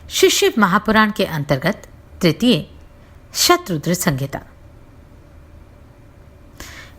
शिशिव महापुराण के अंतर्गत तृतीय शतरुद्र संहिता।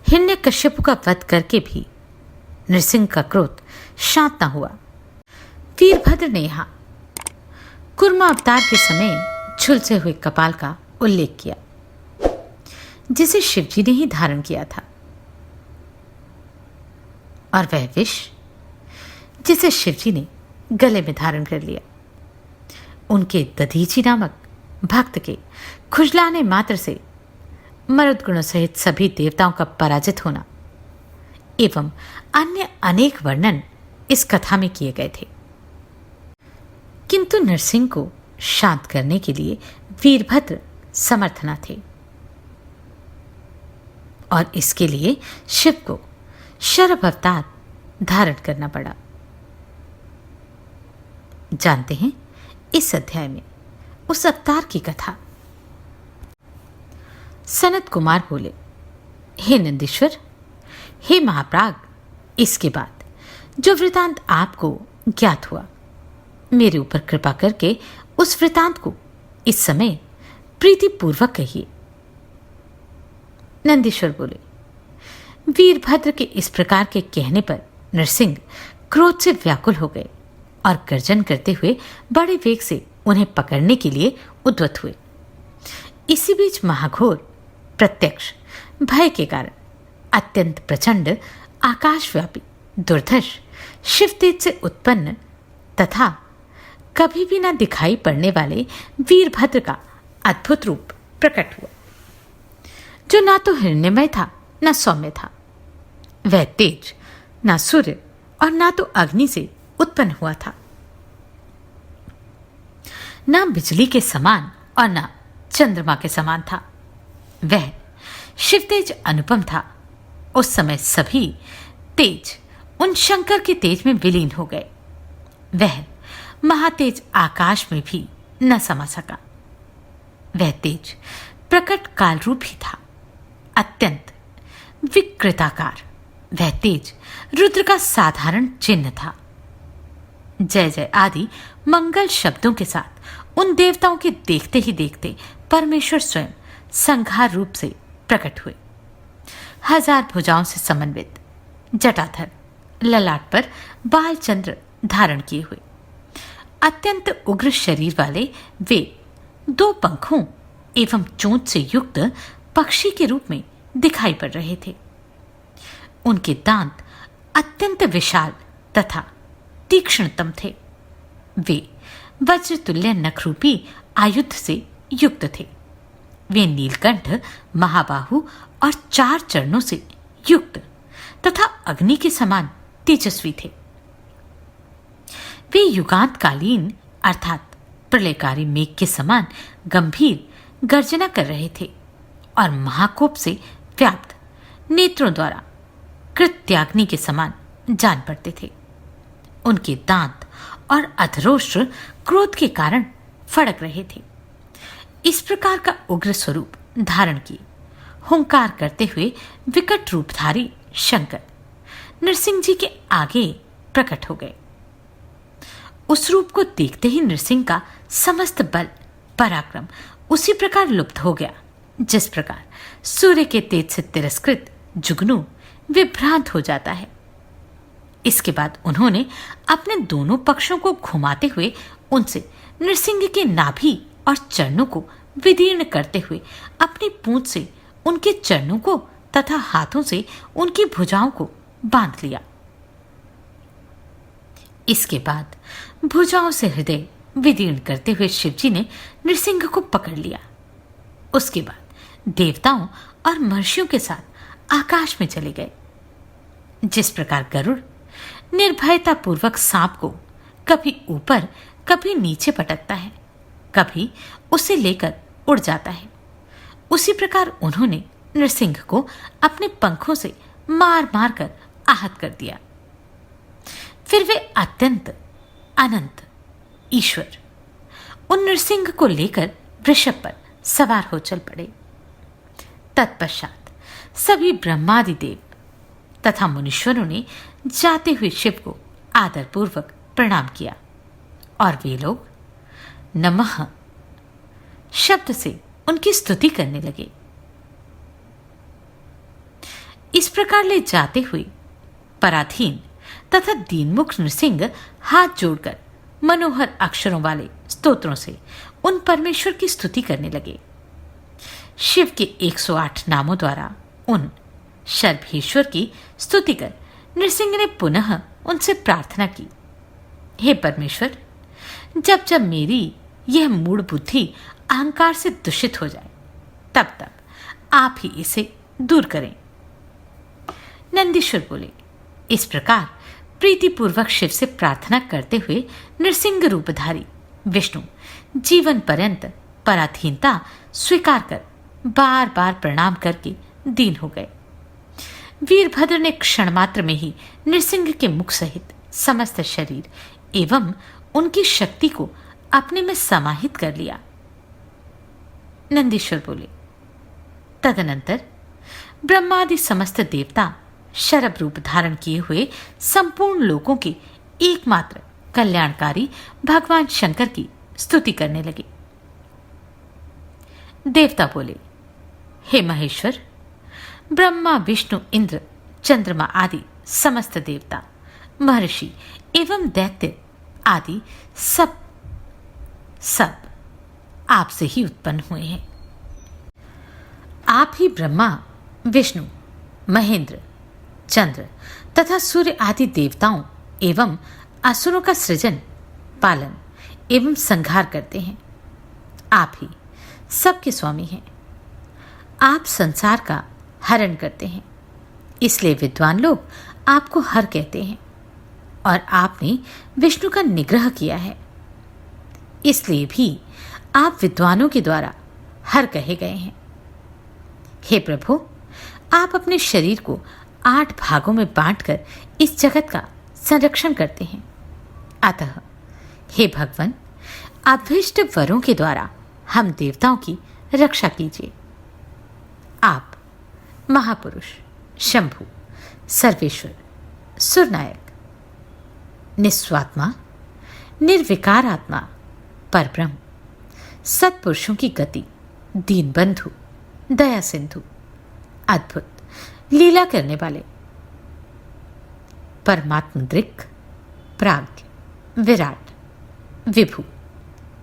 हिरण्यकश्यप का वध करके भी नृसिंह का क्रोध शांत न हुआ। वीरभद्र ने यहाँ कुर्मा अवतार के समय झुलसे हुए कपाल का उल्लेख किया, जिसे शिवजी ने ही धारण किया था, और वह विष जिसे शिवजी ने गले में धारण कर लिया, उनके दधीची नामक भक्त के खुजलाने मात्र से मरुदगुणों सहित सभी देवताओं का पराजित होना एवं अन्य अनेक वर्णन इस कथा में किए गए थे। किंतु नरसिंह को शांत करने के लिए वीरभद्र समर्थ न थे, और इसके लिए शिव को शरभ अवतार धारण करना पड़ा। जानते हैं इस अध्याय में उस अवतार की कथा। सनत कुमार बोले, हे नंदीश्वर, हे महाप्राग, इसके बाद जो वृतांत आपको ज्ञात हुआ, मेरे ऊपर कृपा करके उस वृतांत को इस समय प्रीतिपूर्वक कहिए। नंदीश्वर बोले, वीरभद्र के इस प्रकार के कहने पर नरसिंह क्रोध से व्याकुल हो गए और गर्जन करते हुए बड़े वेग से उन्हें पकड़ने के लिए उद्यत हुए। इसी बीच महाघोर प्रत्यक्ष भय के कारण अत्यंत प्रचंड आकाशव्यापी दुर्धर्ष शिवतेज से उत्पन्न तथा कभी भी न दिखाई पड़ने वाले वीरभद्र का अद्भुत रूप प्रकट हुआ, जो ना तो हिरण्यमय था न सौम्य था। वह तेज न सूर्य और ना तो अग्नि से उत्पन्न हुआ था, न बिजली के समान और न चंद्रमा के समान था। वह शिवतेज अनुपम था। उस समय सभी तेज उन शंकर के तेज में विलीन हो गए। वह महातेज आकाश में भी न समा सका। वह तेज प्रकट काल रूप ही था, अत्यंत विकृताकार। वह तेज रुद्र का साधारण चिन्ह था। जय जय आदि मंगल शब्दों के साथ उन देवताओं के देखते ही देखते परमेश्वर स्वयं संघार रूप से प्रकट हुए। 1000 भुजाओं से समन्वित जटाधर, ललाट पर बाल चंद्र धारण किए हुए, अत्यंत उग्र शरीर वाले वे 2 पंखों एवं चोंच से युक्त पक्षी के रूप में दिखाई पड़ रहे थे। उनके दांत अत्यंत विशाल तथा तीक्ष्णतम थे। वे वज्रतुल्य नखरूपी आयुध से युक्त थे। वे नीलकंठ, महाबाहु और 4 चरणों से युक्त तथा अग्नि के समान तेजस्वी थे। वे युगांतकालीन अर्थात प्रलयकारी मेघ के समान गंभीर गर्जना कर रहे थे और महाकोप से व्याप्त नेत्रों द्वारा कृत्याग्नि के समान जान पड़ते थे। उनके दांत और अधरोष्ट्र क्रोध के कारण फड़क रहे थे। इस प्रकार का उग्र स्वरूप धारण किए हुंकार करते हुए विकट रूपधारी शंकर नरसिंह जी के आगे प्रकट हो गए। उस रूप को देखते ही नरसिंह का समस्त बल पराक्रम उसी प्रकार लुप्त हो गया, जिस प्रकार सूर्य के तेज से तिरस्कृत जुगनू विभ्रांत हो जाता है। इसके बाद उन्होंने अपने दोनों पक्षों को घुमाते हुए उनसे नरसिंह के नाभि और चरणों को विदीर्ण करते हुए अपनी पूंछ से उनके चरणों को तथा हाथों से उनकी भुजाओं को बांध लिया। इसके बाद भुजाओं से हृदय विदीर्ण करते हुए शिवजी ने नरसिंह को पकड़ लिया। उसके बाद देवताओं और महर्षियों के साथ आकाश में चले गए। जिस प्रकार गरुड़ निर्भयता पूर्वक सांप को कभी ऊपर कभी नीचे पटकता है, कभी उसे लेकर उड़ जाता है, उसी प्रकार उन्होंने नरसिंह को अपने पंखों से मार मार कर आहत कर दिया। फिर वे अत्यंत अनंत ईश्वर उन नरसिंह को लेकर वृषभ पर सवार हो चल पड़े। तत्पश्चात सभी ब्रह्मादि देव तथा मुनीश्वरों ने जाते हुए शिव को आदरपूर्वक प्रणाम किया और वे लोग नमः शब्द से उनकी स्तुति करने लगे। इस प्रकार ले जाते हुए पराधीन तथा दीनमुख नृसिंह हाथ जोड़कर मनोहर अक्षरों वाले स्तोत्रों से उन परमेश्वर की स्तुति करने लगे। शिव के 108 नामों द्वारा उन सर्वेश्वर की स्तुति कर नृसिंह ने पुनः उनसे प्रार्थना की, हे परमेश्वर, जब जब मेरी यह मूढ़ बुद्धि अहंकार से दूषित हो जाए तब तब आप ही इसे दूर करें। नंदीश्वर बोले, इस प्रकार प्रीतिपूर्वक शिव से प्रार्थना करते हुए नृसिंह रूपधारी विष्णु जीवन पर्यंत पराधीनता स्वीकार कर बार बार प्रणाम करके दीन हो गए। वीरभद्र ने क्षण मात्र में ही नृसिंह के मुख सहित समस्त शरीर एवं उनकी शक्ति को अपने में समाहित कर लिया। नंदीश्वर बोले, तदनंतर ब्रह्मादि समस्त देवता शरभ रूप धारण किए हुए संपूर्ण लोकों के एकमात्र कल्याणकारी भगवान शंकर की स्तुति करने लगे। देवता बोले, हे महेश्वर, ब्रह्मा विष्णु इंद्र चंद्रमा आदि समस्त देवता महर्षि एवं दैत्य आदि सब आपसे ही उत्पन्न हुए हैं। आप ही ब्रह्मा विष्णु महेंद्र चंद्र तथा सूर्य आदि देवताओं एवं असुरों का सृजन पालन एवं संहार करते हैं। आप ही सबके स्वामी हैं। आप संसार का हरण करते हैं, इसलिए विद्वान लोग आपको हर कहते हैं। और आपने विष्णु का निग्रह किया है, इसलिए भी आप विद्वानों के द्वारा हर कहे गए हैं। हे प्रभु, आप अपने शरीर को 8 भागों में बांटकर इस जगत का संरक्षण करते हैं। अतः हे भगवान, अभीष्ट वरों के द्वारा हम देवताओं की रक्षा कीजिए। आप महापुरुष शंभु सर्वेश्वर सुरनायक निस्वात्मा निर्विकार आत्मा परब्रह्म सत्पुरुषों की गति दीनबंधु दया सिंधु अद्भुत लीला करने वाले परमात्म दृक् प्राज्ञ विराट विभु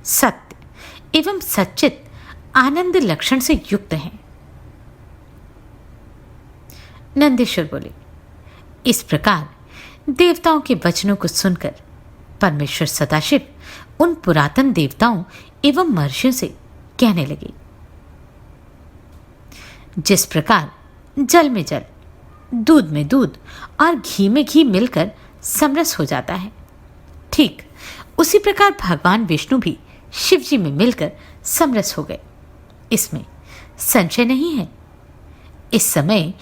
सत्य एवं सच्चित आनंद लक्षण से युक्त हैं। नंदीश्वर बोले, इस प्रकार देवताओं के वचनों को सुनकर परमेश्वर सदाशिव उन पुरातन देवताओं एवं महर्षियों से कहने लगे, जिस प्रकार जल में जल दूध में दूध और घी में घी मिलकर समरस हो जाता है, ठीक उसी प्रकार भगवान विष्णु भी शिव जी में मिलकर समरस हो गए। इसमें संशय नहीं है। इस समय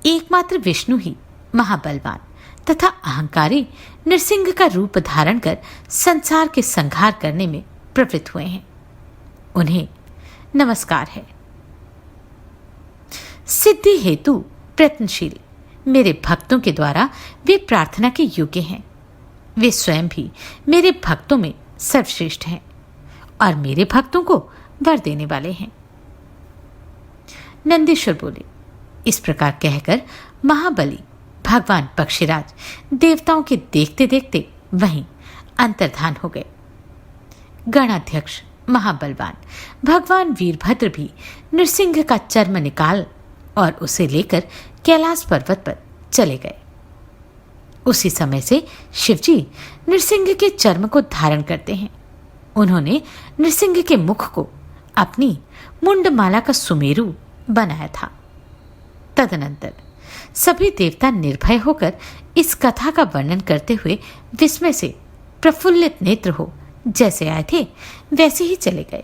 एकमात्र विष्णु ही महाबलवान तथा अहंकारी नृसिंह का रूप धारण कर संसार के संहार करने में प्रवृत्त हुए हैं। उन्हें नमस्कार है। सिद्धि हेतु प्रयत्नशील मेरे भक्तों के द्वारा वे प्रार्थना के योग्य हैं। वे स्वयं भी मेरे भक्तों में सर्वश्रेष्ठ हैं और मेरे भक्तों को वर देने वाले हैं। नंदीश्वर बोले, इस प्रकार कहकर महाबली भगवान पक्षीराज देवताओं के देखते देखते वहीं अंतर्धान हो गए। गणाध्यक्ष महाबलवान भगवान वीरभद्र भी नृसिंह का चर्म निकाल और उसे लेकर कैलाश पर्वत पर चले गए। उसी समय से शिवजी नृसिंह के चर्म को धारण करते हैं। उन्होंने नृसिंह के मुख को अपनी मुंडमाला का सुमेरु बनाया था। तदनंतर सभी देवता निर्भय होकर इस कथा का वर्णन करते हुए विस्मय से प्रफुल्लित नेत्र हो जैसे आए थे वैसे ही चले गए।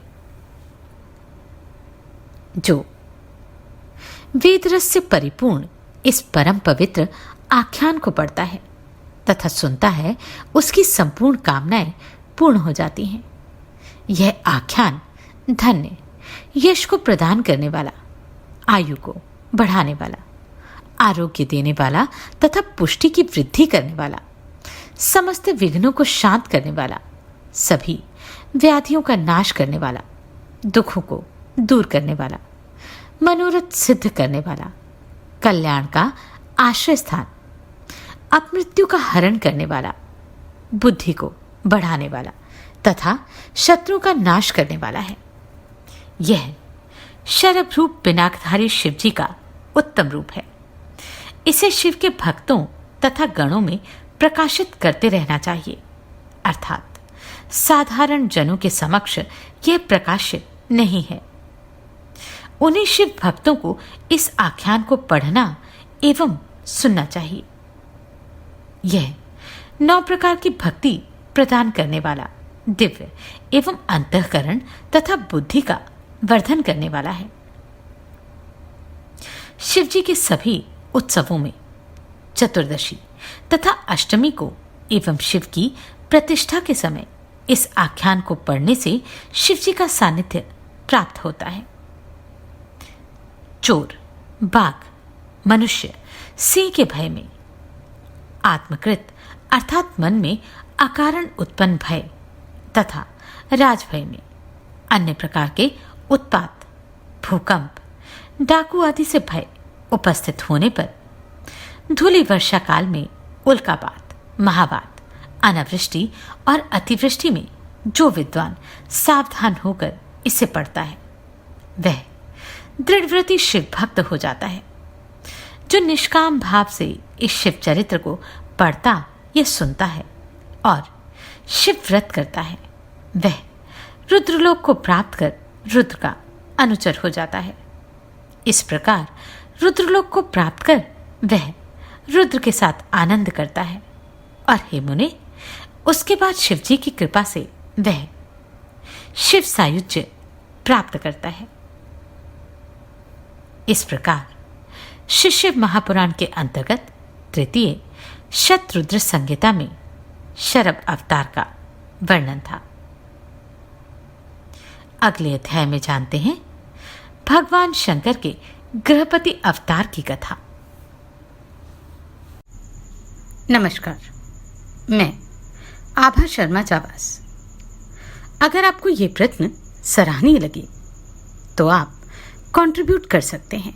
जो वेदरस से परिपूर्ण इस परम पवित्र आख्यान को पढ़ता है तथा सुनता है, उसकी संपूर्ण कामनाएं पूर्ण हो जाती हैं। यह आख्यान धन्य, यश को प्रदान करने वाला, आयु को बढ़ाने वाला, आरोग्य देने वाला तथा पुष्टि की वृद्धि करने वाला, समस्त विघ्नों को शांत करने वाला, सभी व्याधियों का नाश करने वाला, दुखों को दूर करने वाला, मनोरथ सिद्ध करने वाला, कल्याण का आश्रय स्थान, अपमृत्यु का हरण करने वाला, बुद्धि को बढ़ाने वाला तथा शत्रु का नाश करने वाला है। यह शरभ रूप पिनाकधारी शिव जी का उत्तम रूप है। इसे शिव के भक्तों तथा गणों में प्रकाशित करते रहना चाहिए, अर्थात साधारण जनों के समक्ष यह प्रकाशित नहीं है। उन्हीं शिव भक्तों को इस आख्यान को पढ़ना एवं सुनना चाहिए। यह 9 प्रकार की भक्ति प्रदान करने वाला, दिव्य एवं अंतःकरण तथा बुद्धि का वर्धन करने वाला है। शिव जी के सभी उत्सवों में चतुर्दशी तथा अष्टमी को एवं शिव की प्रतिष्ठा के समय इस आख्यान को पढ़ने से शिव जी का सानिध्य प्राप्त होता है। चोर, बाघ, मनुष्य सिंह के भय में, आत्मकृत अर्थात मन में अकारण उत्पन्न भय तथा राजभय में, अन्य प्रकार के उत्पात, भूकंप, डाकू आदि से भय उपस्थित होने पर, धूलि वर्षा काल में उल्कापात, महावात, अनावृष्टि और अतिवृष्टि में जो विद्वान सावधान होकर इसे पढ़ता है वह दृढ़व्रती शिव भक्त हो जाता है। जो निष्काम भाव से इस शिव चरित्र को पढ़ता या सुनता है और शिव व्रत करता है वह रुद्रलोक को प्राप्त कर रुद्र का अनुचर हो जाता है। इस प्रकार रुद्रलोक को प्राप्त कर वह रुद्र के साथ आनंद करता है और हे मुने, उसके बाद शिव जी की कृपा से वह शिव सायुज्य प्राप्त करता है। इस प्रकार शिष्य महापुराण के अंतर्गत तृतीय शतरुद्र संहिता में शरभ अवतार का वर्णन था। अगले अध्याय में जानते हैं भगवान शंकर के गृहपति अवतार की कथा। नमस्कार, मैं आभा शर्मा जाबाज। अगर आपको ये प्रश्न सराहनीय लगे तो आप कंट्रीब्यूट कर सकते हैं।